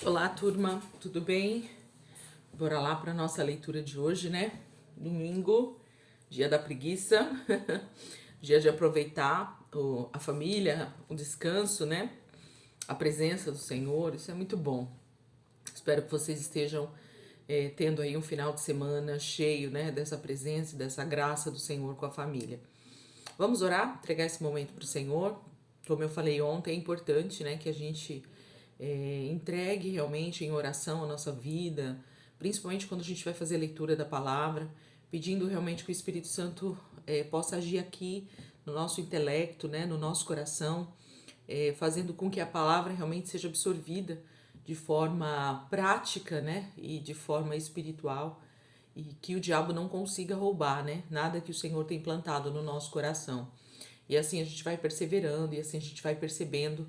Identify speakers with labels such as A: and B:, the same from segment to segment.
A: Olá, turma, tudo bem? Bora lá para nossa leitura de hoje, né? Domingo, dia da preguiça, dia de aproveitar a família, o descanso, né? A presença do Senhor, isso é muito bom. Espero que vocês estejam tendo aí um final de semana cheio, né? Dessa presença e dessa graça do Senhor com a família. Vamos orar, entregar esse momento para o Senhor. Como eu falei ontem, é importante, né, que a gente entregue realmente em oração a nossa vida, principalmente quando a gente vai fazer a leitura da palavra, pedindo realmente que o Espírito Santo possa agir aqui no nosso intelecto, né, no nosso coração, fazendo com que a palavra realmente seja absorvida de forma prática, né, e de forma espiritual, e que o diabo não consiga roubar, né, nada que o Senhor tem plantado no nosso coração. E assim a gente vai perseverando, e assim a gente vai percebendo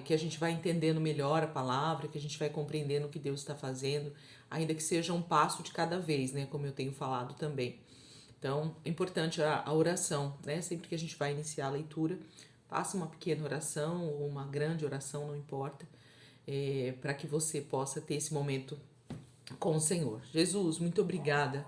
A: que a gente vai entendendo melhor a palavra, que a gente vai compreendendo o que Deus está fazendo, ainda que seja um passo de cada vez, né? Como eu tenho falado também. Então, é importante a oração, né? Sempre que a gente vai iniciar a leitura, faça uma pequena oração ou uma grande oração, não importa, para que você possa ter esse momento com o Senhor. Jesus, muito obrigada.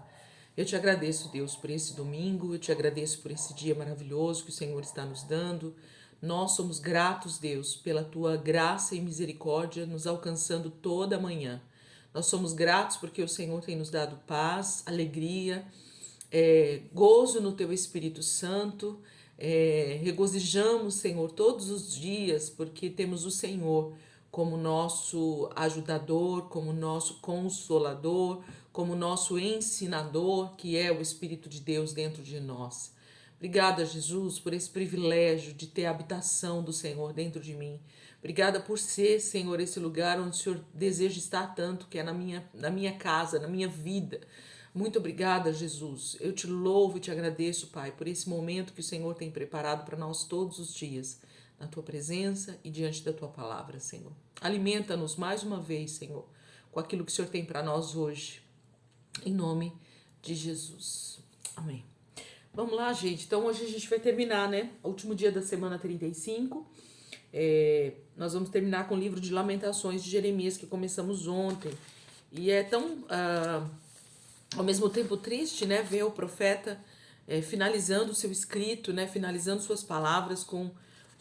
A: Eu te agradeço, Deus, por esse domingo, eu te agradeço por esse dia maravilhoso que o Senhor está nos dando. Nós somos gratos, Deus, pela tua graça e misericórdia nos alcançando toda manhã. Nós somos gratos porque o Senhor tem nos dado paz, alegria, gozo no teu Espírito Santo. Regozijamos, Senhor, todos os dias porque temos o Senhor como nosso ajudador, como nosso consolador, como nosso ensinador, que é o Espírito de Deus dentro de nós. Obrigada, Jesus, por esse privilégio de ter a habitação do Senhor dentro de mim. Obrigada por ser, Senhor, esse lugar onde o Senhor deseja estar tanto, que é na minha casa, na minha vida. Muito obrigada, Jesus. Eu te louvo e te agradeço, Pai, por esse momento que o Senhor tem preparado para nós todos os dias, na tua presença e diante da tua palavra, Senhor. Alimenta-nos mais uma vez, Senhor, com aquilo que o Senhor tem para nós hoje, em nome de Jesus. Amém. Vamos lá, gente. Então, hoje a gente vai terminar, né? O último dia da semana 35. Nós vamos terminar com o livro de Lamentações de Jeremias, que começamos ontem. E é tão, ao mesmo tempo, triste, né? Ver o profeta finalizando o seu escrito, né? Finalizando suas palavras com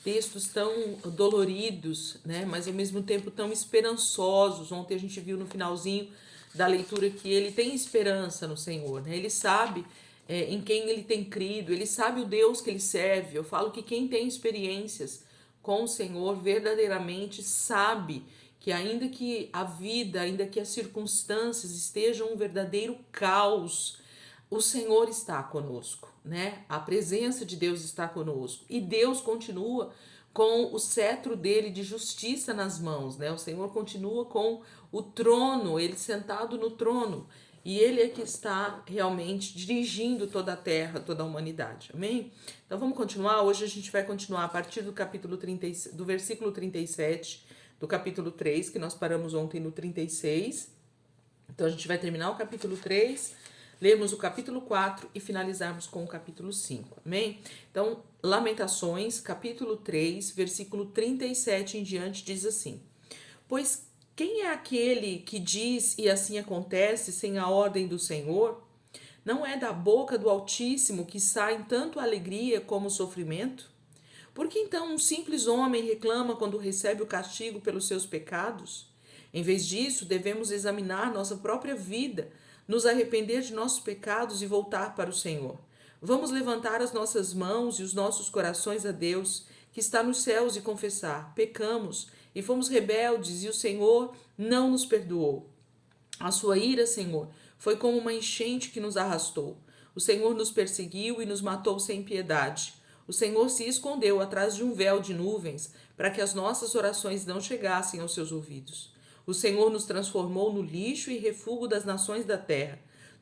A: textos tão doloridos, né? Mas ao mesmo tempo tão esperançosos. Ontem a gente viu no finalzinho da leitura que ele tem esperança no Senhor, né? Ele sabe em quem ele tem crido, ele sabe o Deus que ele serve. Eu falo que quem tem experiências com o Senhor verdadeiramente sabe que ainda que a vida, ainda que as circunstâncias estejam um verdadeiro caos, o Senhor está conosco, né? A presença de Deus está conosco e Deus continua com o cetro dele de justiça nas mãos, né? O Senhor continua com o trono, ele sentado no trono, e ele é que está realmente dirigindo toda a terra, toda a humanidade. Amém? Então vamos continuar. Hoje a gente vai continuar a partir do capítulo 30, do versículo 37 do capítulo 3, que nós paramos ontem no 36. Então a gente vai terminar o capítulo 3, lermos o capítulo 4 e finalizarmos com o capítulo 5. Amém? Então, Lamentações, capítulo 3, versículo 37 em diante, diz assim: Pois quem é aquele que diz e assim acontece sem a ordem do Senhor? Não é da boca do Altíssimo que saem tanto a alegria como o sofrimento? Por que então um simples homem reclama quando recebe o castigo pelos seus pecados? Em vez disso, devemos examinar nossa própria vida, nos arrepender de nossos pecados e voltar para o Senhor. Vamos levantar as nossas mãos e os nossos corações a Deus, que está nos céus, e confessar: pecamos e fomos rebeldes, e o Senhor não nos perdoou. A sua ira, Senhor, foi como uma enchente que nos arrastou. O Senhor nos perseguiu e nos matou sem piedade. O Senhor se escondeu atrás de um véu de nuvens para que as nossas orações não chegassem aos seus ouvidos. O Senhor nos transformou no lixo e refúgio das nações da terra.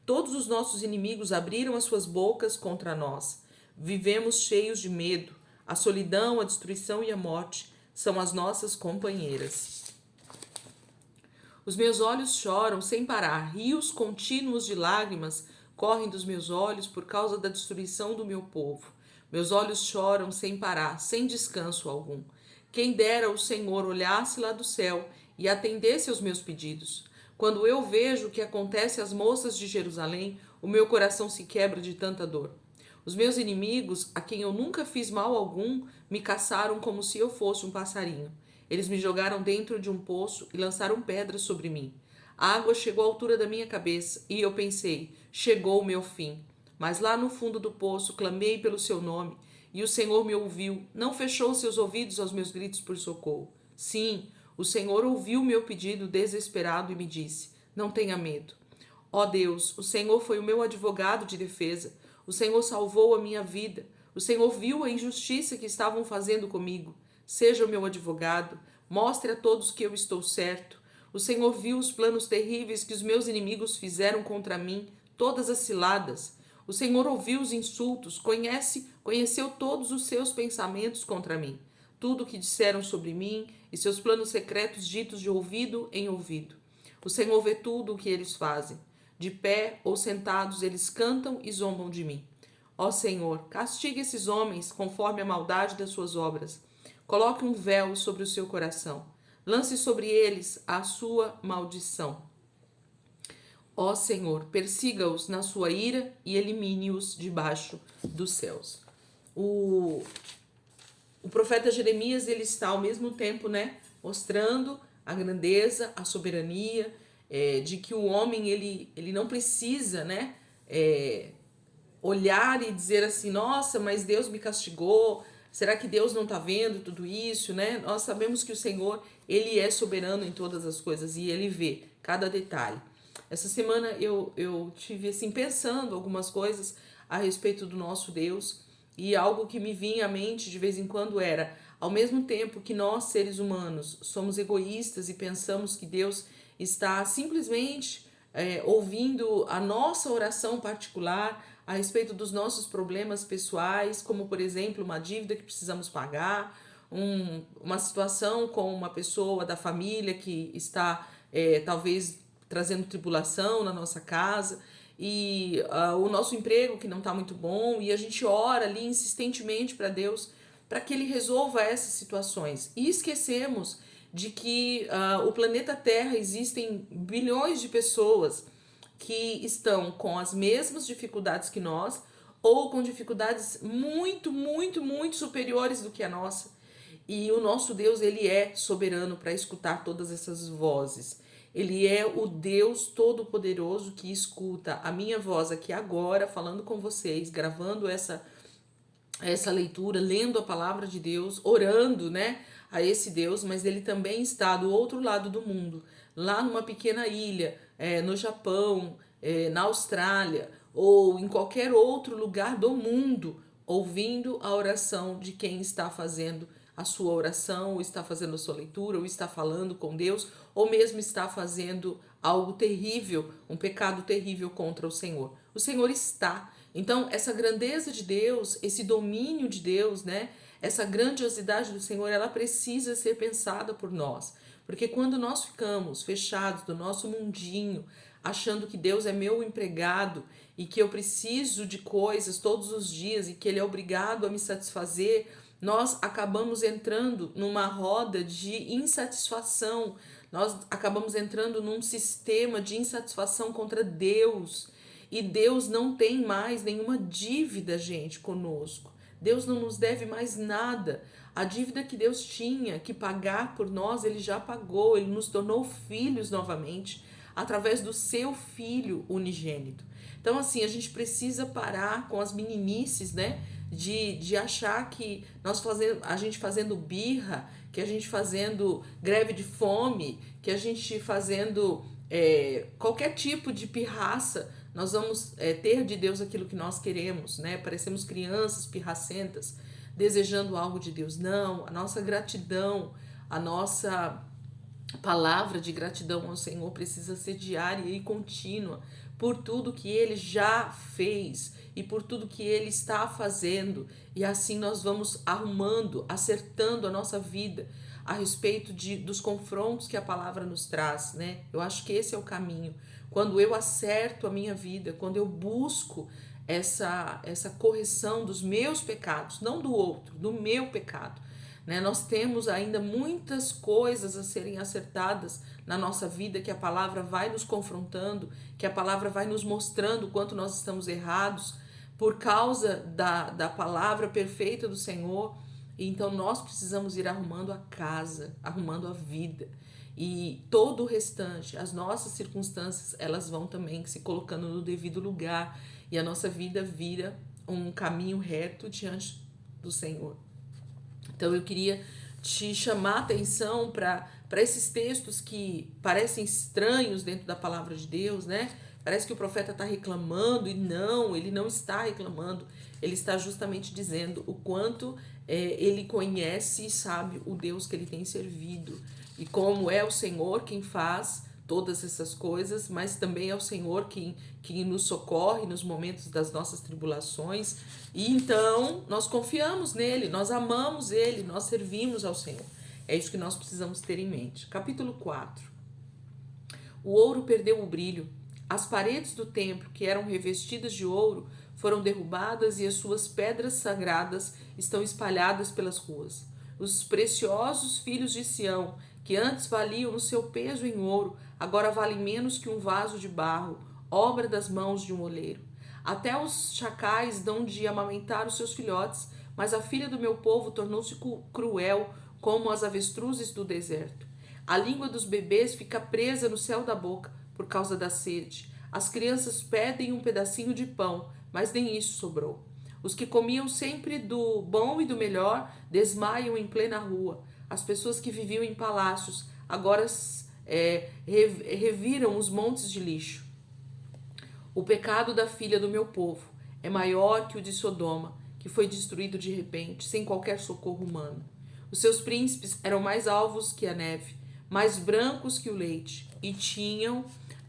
A: Todos os nossos inimigos abriram as suas bocas contra nós. Vivemos cheios de medo. A solidão, a destruição e a morte são as nossas companheiras. Os meus olhos choram sem parar, rios contínuos de lágrimas correm dos meus olhos por causa da destruição do meu povo. Meus olhos choram sem parar, sem descanso algum. Quem dera o Senhor olhasse lá do céu e atendesse aos meus pedidos. Quando eu vejo o que acontece às moças de Jerusalém, o meu coração se quebra de tanta dor. Os meus inimigos, a quem eu nunca fiz mal algum, me caçaram como se eu fosse um passarinho. Eles me jogaram dentro de um poço e lançaram pedras sobre mim. A água chegou à altura da minha cabeça e eu pensei: chegou o meu fim. Mas lá no fundo do poço clamei pelo seu nome e o Senhor me ouviu. Não fechou seus ouvidos aos meus gritos por socorro. Sim, o Senhor ouviu meu pedido desesperado e me disse: não tenha medo. Ó Deus, o Senhor foi o meu advogado de defesa. O Senhor salvou a minha vida. O Senhor viu a injustiça que estavam fazendo comigo. Seja o meu advogado. Mostre a todos que eu estou certo. O Senhor viu os planos terríveis que os meus inimigos fizeram contra mim, todas as ciladas. O Senhor ouviu os insultos, conheceu todos os seus pensamentos contra mim. Tudo o que disseram sobre mim e seus planos secretos ditos de ouvido em ouvido. O Senhor vê tudo o que eles fazem. De pé ou sentados, eles cantam e zombam de mim. Ó Senhor, castigue esses homens conforme a maldade das suas obras. Coloque um véu sobre o seu coração. Lance sobre eles a sua maldição. Ó Senhor, persiga-os na sua ira e elimine-os debaixo dos céus. O profeta Jeremias, ele está ao mesmo tempo, mostrando a grandeza, a soberania, de que o homem ele não precisa, olhar e dizer assim: nossa, mas Deus me castigou, será que Deus não está vendo tudo isso, Nós sabemos que o Senhor, ele é soberano em todas as coisas e ele vê cada detalhe. Essa semana eu tive assim pensando algumas coisas a respeito do nosso Deus, e algo que me vinha à mente de vez em quando era: ao mesmo tempo que nós, seres humanos, somos egoístas e pensamos que Deus está simplesmente ouvindo a nossa oração particular a respeito dos nossos problemas pessoais, como por exemplo uma dívida que precisamos pagar, uma situação com uma pessoa da família que está talvez trazendo tribulação na nossa casa, e o nosso emprego que não está muito bom, e a gente ora ali insistentemente para Deus para que Ele resolva essas situações. E esquecemos de que o planeta Terra existem bilhões de pessoas que estão com as mesmas dificuldades que nós, ou com dificuldades muito, muito, muito superiores do que a nossa. E o nosso Deus, ele é soberano para escutar todas essas vozes. Ele é o Deus Todo-Poderoso que escuta a minha voz aqui agora, falando com vocês, gravando essa leitura, lendo a palavra de Deus, orando, a esse Deus, mas ele também está do outro lado do mundo, lá numa pequena ilha, no Japão, na Austrália, ou em qualquer outro lugar do mundo, ouvindo a oração de quem está fazendo a sua oração, ou está fazendo a sua leitura, ou está falando com Deus, ou mesmo está fazendo algo terrível, um pecado terrível contra o Senhor. O Senhor está. Então, essa grandeza de Deus, esse domínio de Deus, essa grandiosidade do Senhor, ela precisa ser pensada por nós. Porque quando nós ficamos fechados no nosso mundinho, achando que Deus é meu empregado e que eu preciso de coisas todos os dias e que Ele é obrigado a me satisfazer, nós acabamos entrando numa roda de insatisfação, nós acabamos entrando num sistema de insatisfação contra Deus. E Deus não tem mais nenhuma dívida, gente, conosco. Deus não nos deve mais nada. A dívida que Deus tinha que pagar por nós, Ele já pagou. Ele nos tornou filhos novamente, através do seu Filho unigênito. Então, assim, a gente precisa parar com as meninices, de achar que a gente fazendo birra, que a gente fazendo greve de fome, que a gente fazendo qualquer tipo de pirraça, nós vamos ter de Deus aquilo que nós queremos, Parecemos crianças pirracentas, desejando algo de Deus. Não, a nossa gratidão, a nossa palavra de gratidão ao Senhor precisa ser diária e contínua, por tudo que Ele já fez e por tudo que Ele está fazendo. E assim nós vamos arrumando, acertando a nossa vida a respeito dos confrontos que a palavra nos traz, Eu acho que esse é o caminho. Quando eu acerto a minha vida, quando eu busco essa correção dos meus pecados, não do outro, do meu pecado, né? Nós temos ainda muitas coisas a serem acertadas na nossa vida, que a palavra vai nos confrontando, que a palavra vai nos mostrando o quanto nós estamos errados por causa da palavra perfeita do Senhor. Então nós precisamos ir arrumando a casa, arrumando a vida. E todo o restante, as nossas circunstâncias, elas vão também se colocando no devido lugar. E a nossa vida vira um caminho reto diante do Senhor. Então eu queria te chamar a atenção para esses textos que parecem estranhos dentro da palavra de Deus, né? Parece que o profeta está reclamando, e não, ele não está reclamando. Ele está justamente dizendo o quanto ele conhece e sabe o Deus que ele tem servido. E como é o Senhor quem faz todas essas coisas, mas também é o Senhor quem nos socorre nos momentos das nossas tribulações. E então nós confiamos nele, nós amamos ele, nós servimos ao Senhor. É isso que nós precisamos ter em mente. Capítulo 4. O ouro perdeu o brilho. As paredes do templo, que eram revestidas de ouro, foram derrubadas e as suas pedras sagradas estão espalhadas pelas ruas. Os preciosos filhos de Sião, que antes valiam o seu peso em ouro, agora valem menos que um vaso de barro, obra das mãos de um oleiro. Até os chacais dão de amamentar os seus filhotes, mas a filha do meu povo tornou-se cruel como as avestruzes do deserto. A língua dos bebês fica presa no céu da boca por causa da sede. As crianças pedem um pedacinho de pão, mas nem isso sobrou. Os que comiam sempre do bom e do melhor desmaiam em plena rua. As pessoas que viviam em palácios agora reviram os montes de lixo. O pecado da filha do meu povo é maior que o de Sodoma, que foi destruído de repente, sem qualquer socorro humano. Os seus príncipes eram mais alvos que a neve, mais brancos que o leite, e tinham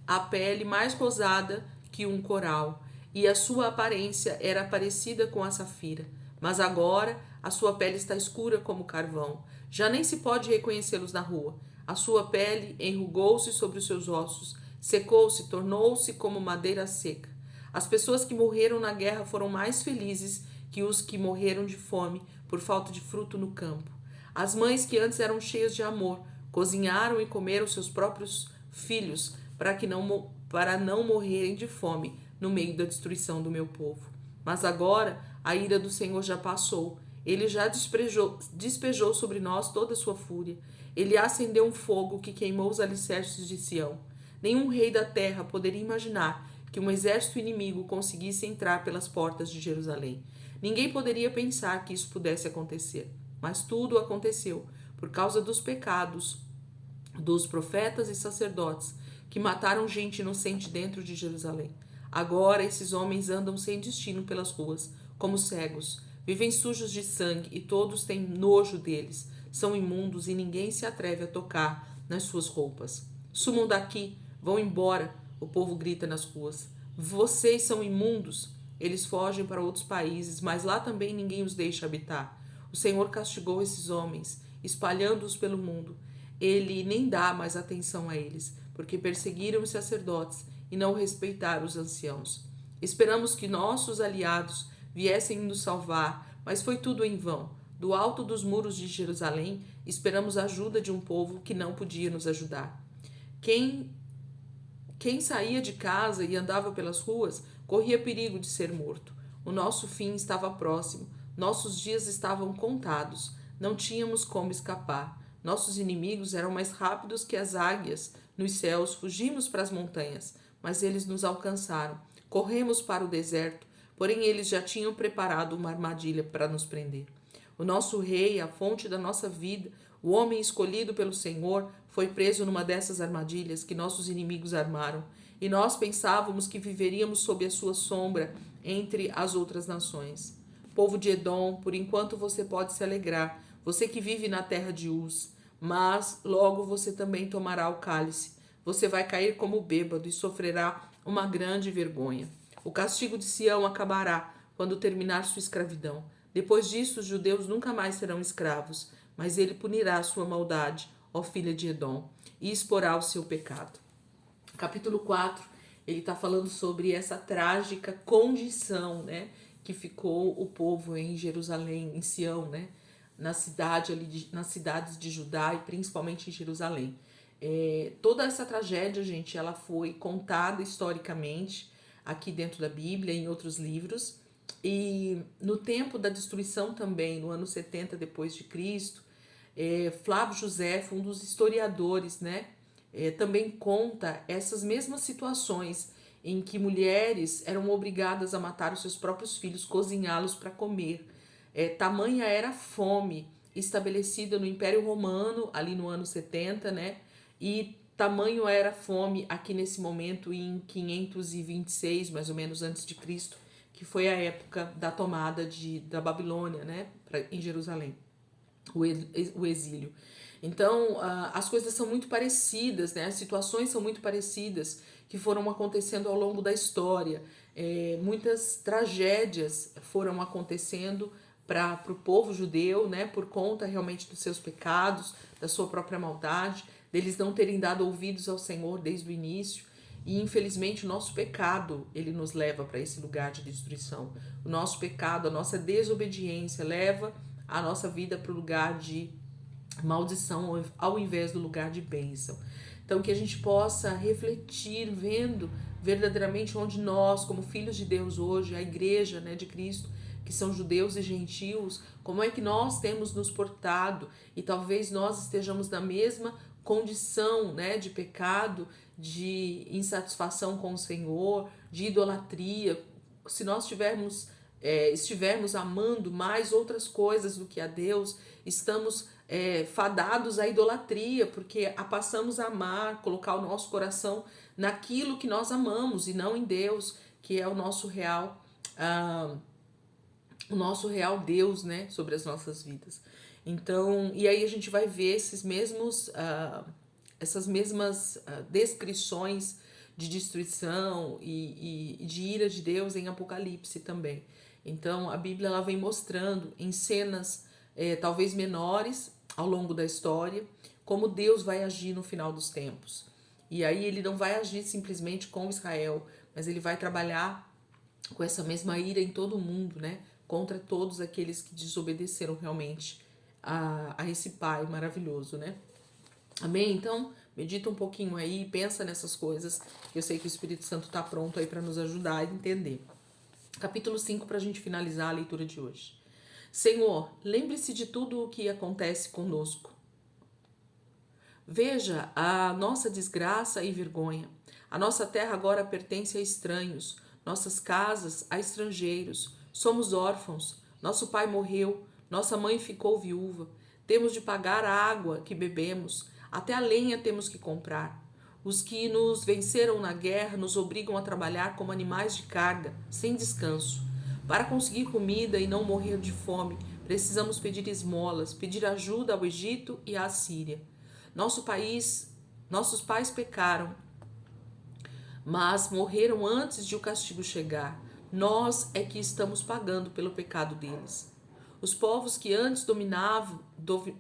A: a pele mais rosada que um coral, e a sua aparência era parecida com a safira. Mas agora a sua pele está escura como carvão. Já nem se pode reconhecê-los na rua. A sua pele enrugou-se sobre os seus ossos, secou-se, tornou-se como madeira seca. As pessoas que morreram na guerra foram mais felizes que os que morreram de fome por falta de fruto no campo. As mães que antes eram cheias de amor cozinharam e comeram seus próprios filhos para não morrerem de fome no meio da destruição do meu povo. Mas agora a ira do Senhor já passou. Ele já despejou sobre nós toda a sua fúria. Ele acendeu um fogo que queimou os alicerces de Sião. Nenhum rei da terra poderia imaginar que um exército inimigo conseguisse entrar pelas portas de Jerusalém. Ninguém poderia pensar que isso pudesse acontecer. Mas tudo aconteceu por causa dos pecados dos profetas e sacerdotes que mataram gente inocente dentro de Jerusalém. Agora esses homens andam sem destino pelas ruas, como cegos. Vivem sujos de sangue e todos têm nojo deles. São imundos e ninguém se atreve a tocar nas suas roupas. Sumam daqui, vão embora, o povo grita nas ruas. Vocês são imundos. Eles fogem para outros países, mas lá também ninguém os deixa habitar. O Senhor castigou esses homens, espalhando-os pelo mundo. Ele nem dá mais atenção a eles, porque perseguiram os sacerdotes e não respeitaram os anciãos. Esperamos que nossos aliados viessem nos salvar, mas foi tudo em vão. Do alto dos muros de Jerusalém, esperamos a ajuda de um povo que não podia nos ajudar. Quem saía de casa e andava pelas ruas, corria perigo de ser morto. O nosso fim estava próximo, nossos dias estavam contados, não tínhamos como escapar. Nossos inimigos eram mais rápidos que as águias nos céus, fugimos para as montanhas, mas eles nos alcançaram. Corremos para o deserto, porém eles já tinham preparado uma armadilha para nos prender. O nosso rei, a fonte da nossa vida, o homem escolhido pelo Senhor, foi preso numa dessas armadilhas que nossos inimigos armaram, e nós pensávamos que viveríamos sob a sua sombra entre as outras nações. Povo de Edom, por enquanto você pode se alegrar, você que vive na terra de Uz, mas logo você também tomará o cálice. Você vai cair como bêbado e sofrerá uma grande vergonha. O castigo de Sião acabará quando terminar sua escravidão. Depois disso, os judeus nunca mais serão escravos, mas ele punirá a sua maldade, ó filha de Edom, e exporá o seu pecado. Capítulo 4, ele está falando sobre essa trágica condição, né, que ficou o povo em Jerusalém, em Sião, né, nas cidades de Judá e principalmente em Jerusalém. Toda essa tragédia, gente, ela foi contada historicamente aqui dentro da Bíblia, em outros livros, e no tempo da destruição também, no ano 70 depois de Cristo, Flávio Josefo, um dos historiadores, né, também conta essas mesmas situações em que mulheres eram obrigadas a matar os seus próprios filhos, cozinhá-los para comer. Tamanha era a fome estabelecida no Império Romano, ali no ano 70, né? E tamanho era a fome aqui nesse momento em 526, mais ou menos antes de Cristo, que foi a época da tomada da Babilônia, né? Em Jerusalém, o exílio. Então, as coisas são muito parecidas, né? As situações são muito parecidas que foram acontecendo ao longo da história. Muitas tragédias foram acontecendo para o povo judeu, né? Por conta realmente dos seus pecados, da sua própria maldade, deles não terem dado ouvidos ao Senhor desde o início. E infelizmente o nosso pecado, ele nos leva para esse lugar de destruição. O nosso pecado, a nossa desobediência leva a nossa vida para o lugar de maldição ao invés do lugar de bênção. Então que a gente possa refletir, vendo verdadeiramente onde nós, como filhos de Deus hoje, a igreja, né, de Cristo, que são judeus e gentios, como é que nós temos nos portado, e talvez nós estejamos na mesma condição, né, de pecado, de insatisfação com o Senhor, de idolatria. Se nós estivermos amando mais outras coisas do que a Deus, estamos fadados à idolatria, porque passamos a amar, colocar o nosso coração naquilo que nós amamos e não em Deus, que é o nosso real Deus, né, sobre as nossas vidas. Então, e aí a gente vai ver essas mesmas descrições de destruição e de ira de Deus em Apocalipse também. Então, a Bíblia ela vem mostrando em cenas talvez menores ao longo da história como Deus vai agir no final dos tempos. E aí ele não vai agir simplesmente com Israel, mas ele vai trabalhar com essa mesma ira em todo o mundo, né? Contra todos aqueles que desobedeceram realmente a esse Pai maravilhoso, né? Amém? Então, medita um pouquinho aí, pensa nessas coisas. Eu sei que o Espírito Santo está pronto aí para nos ajudar a entender. Capítulo 5, para a gente finalizar a leitura de hoje. Senhor, lembre-se de tudo o que acontece conosco. Veja a nossa desgraça e vergonha. A nossa terra agora pertence a estranhos, nossas casas a estrangeiros. Somos órfãos, nosso pai morreu, nossa mãe ficou viúva. Temos de pagar a água que bebemos, até a lenha temos que comprar. Os que nos venceram na guerra nos obrigam a trabalhar como animais de carga, sem descanso. Para conseguir comida e não morrer de fome, precisamos pedir esmolas, pedir ajuda ao Egito e à Síria. Nossos pais pecaram, mas morreram antes de o castigo chegar. Nós é que estamos pagando pelo pecado deles. Os povos que antes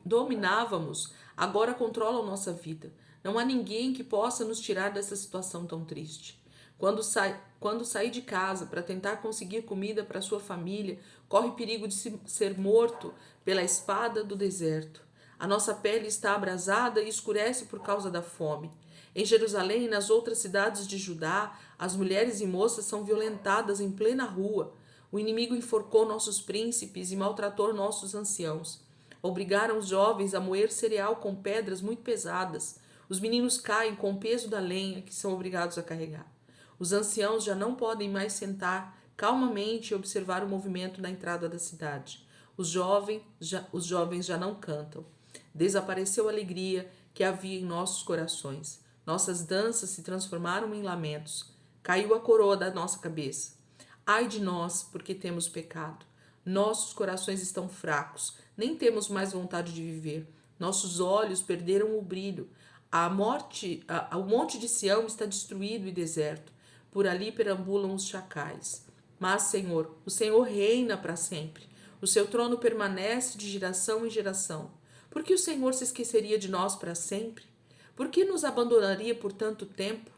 A: dominávamos agora controlam nossa vida. Não há ninguém que possa nos tirar dessa situação tão triste. Quando sair de casa para tentar conseguir comida para sua família, corre perigo de ser morto pela espada do deserto. A nossa pele está abrasada e escurece por causa da fome. Em Jerusalém e nas outras cidades de Judá, as mulheres e moças são violentadas em plena rua. O inimigo enforcou nossos príncipes e maltratou nossos anciãos. Obrigaram os jovens a moer cereal com pedras muito pesadas. Os meninos caem com o peso da lenha que são obrigados a carregar. Os anciãos já não podem mais sentar calmamente e observar o movimento na entrada da cidade. Os jovens já não cantam. Desapareceu a alegria que havia em nossos corações. Nossas danças se transformaram em lamentos. Caiu a coroa da nossa cabeça. Ai de nós, porque temos pecado. Nossos corações estão fracos, nem temos mais vontade de viver. Nossos olhos perderam o brilho. O monte de Sião está destruído e deserto. Por ali perambulam os chacais. Mas, Senhor, o Senhor reina para sempre. O seu trono permanece de geração em geração. Por que o Senhor se esqueceria de nós para sempre? Por que nos abandonaria por tanto tempo?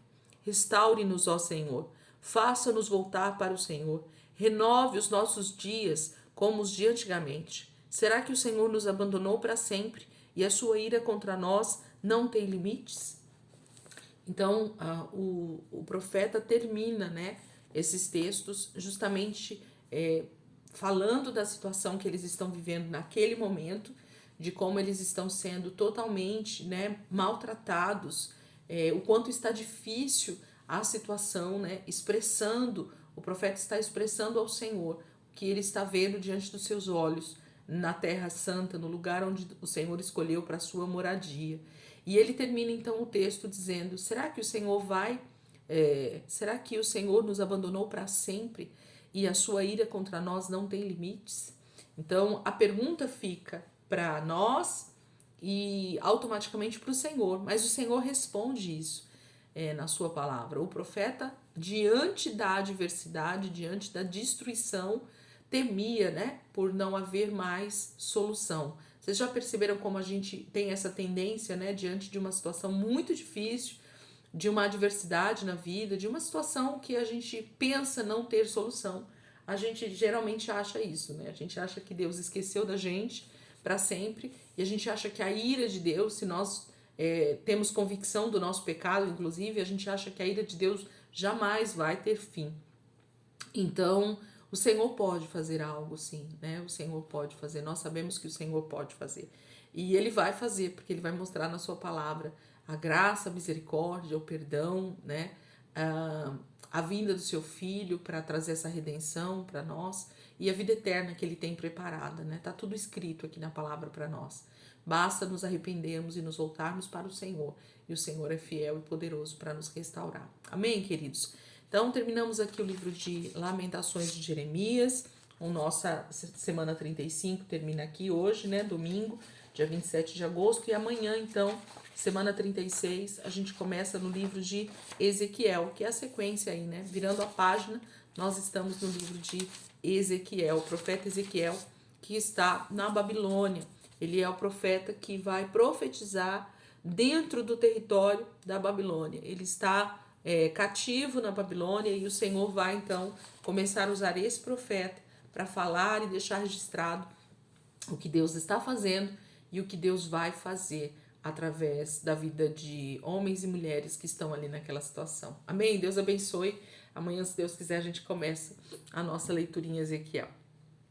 A: Restaure-nos, ó Senhor. Faça-nos voltar para o Senhor. Renove os nossos dias como os de antigamente. Será que o Senhor nos abandonou para sempre e a sua ira contra nós não tem limites? Então, o profeta termina, né, esses textos justamente falando da situação que eles estão vivendo naquele momento, de como eles estão sendo totalmente, né, maltratados, o quanto está difícil a situação, né, o profeta está expressando ao Senhor o que ele está vendo diante dos seus olhos, na Terra Santa, no lugar onde o Senhor escolheu para a sua moradia. E ele termina então o texto dizendo: será que o Senhor será que o Senhor nos abandonou para sempre e a sua ira contra nós não tem limites? Então a pergunta fica para nós e automaticamente para o Senhor, mas o Senhor responde isso na sua palavra. O profeta, diante da adversidade, diante da destruição, temia, né, por não haver mais solução. Vocês já perceberam como a gente tem essa tendência, né, diante de uma situação muito difícil, de uma adversidade na vida, de uma situação que a gente pensa não ter solução? A gente geralmente acha isso, né? A gente acha que Deus esqueceu da gente para sempre e a gente acha que a ira de Deus, se nós temos convicção do nosso pecado, inclusive, a gente acha que a ira de Deus jamais vai ter fim. Então, o Senhor pode fazer algo, sim, né? O Senhor pode fazer. Nós sabemos que o Senhor pode fazer. E Ele vai fazer, porque Ele vai mostrar na sua palavra a graça, a misericórdia, o perdão, né? A vinda do seu Filho para trazer essa redenção para nós e a vida eterna que Ele tem preparada, né? Tá tudo escrito aqui na palavra para nós. Basta nos arrependermos e nos voltarmos para o Senhor. E o Senhor é fiel e poderoso para nos restaurar. Amém, queridos? Então, terminamos aqui o livro de Lamentações de Jeremias. A nossa semana 35 termina aqui hoje, né? Domingo, dia 27 de agosto. E amanhã, então, semana 36, a gente começa no livro de Ezequiel, que é a sequência aí, né? Virando a página, nós estamos no livro de Ezequiel, o profeta Ezequiel, que está na Babilônia. Ele é o profeta que vai profetizar dentro do território da Babilônia. Ele está cativo na Babilônia e o Senhor vai então começar a usar esse profeta para falar e deixar registrado o que Deus está fazendo e o que Deus vai fazer através da vida de homens e mulheres que estão ali naquela situação. Amém? Deus abençoe. Amanhã, se Deus quiser, a gente começa a nossa leitura em Ezequiel.